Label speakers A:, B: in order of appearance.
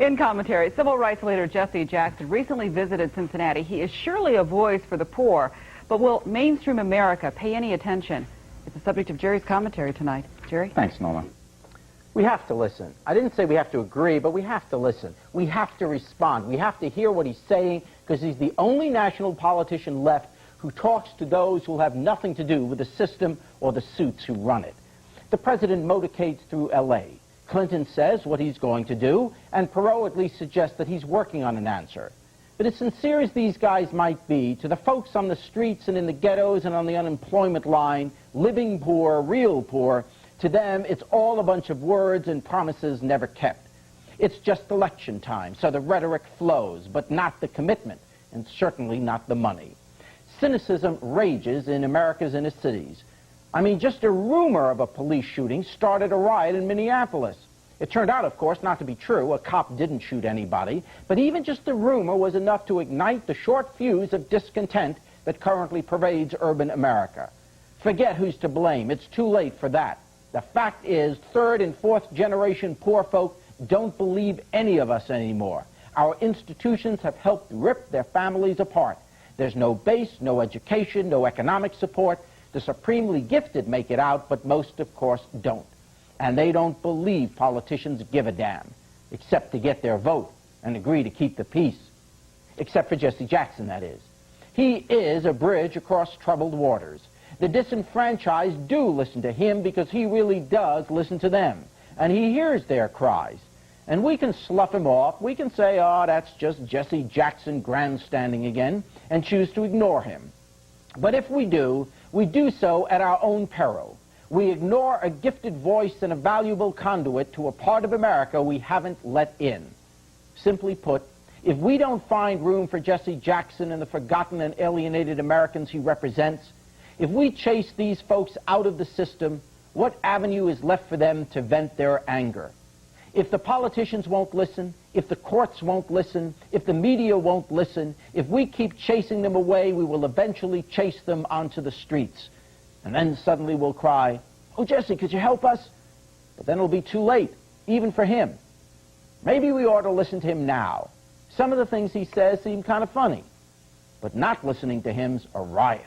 A: In commentary, civil rights leader Jesse Jackson recently visited Cincinnati. He is surely a voice for the poor, but will mainstream America pay any attention? It's the subject of Jerry's commentary tonight. Jerry?
B: Thanks, Norma. We have to listen. I didn't say we have to agree, but we have to listen. We have to respond. We have to hear what he's saying, because he's the only national politician left who talks to those who have nothing to do with the system or the suits who run it. The president motorcades through L.A. Clinton says what he's going to do, and Perot at least suggests that he's working on an answer. But as sincere as these guys might be, to the folks on the streets and in the ghettos and on the unemployment line, living poor, real poor, to them it's all a bunch of words and promises never kept. It's just election time, so the rhetoric flows, but not the commitment, and certainly not the money. Cynicism rages in America's inner cities. I mean, just a rumor of a police shooting started a riot in Minneapolis. It turned out, of course, not to be true. A cop didn't shoot anybody. But even just the rumor was enough to ignite the short fuse of discontent that currently pervades urban America. Forget who's to blame. It's too late for that. The fact is, third and fourth generation poor folk don't believe any of us anymore. Our institutions have helped rip their families apart. There's no base, no education, no economic support. The supremely gifted make it out, but most, of course, don't. And they don't believe politicians give a damn, except to get their vote and agree to keep the peace. Except for Jesse Jackson, that is. He is a bridge across troubled waters. The disenfranchised do listen to him because he really does listen to them, and he hears their cries. And we can slough him off. We can say, oh, that's just Jesse Jackson grandstanding again, and choose to ignore him. But if we do so at our own peril. We ignore a gifted voice and a valuable conduit to a part of America we haven't let in. Simply put, if we don't find room for Jesse Jackson and the forgotten and alienated Americans he represents, if we chase these folks out of the system, what avenue is left for them to vent their anger? If the politicians won't listen, if the courts won't listen, if the media won't listen, if we keep chasing them away, we will eventually chase them onto the streets. And then suddenly we'll cry, oh, Jesse, could you help us? But then it'll be too late, even for him. Maybe we ought to listen to him now. Some of the things he says seem kind of funny, but not listening to him's a riot.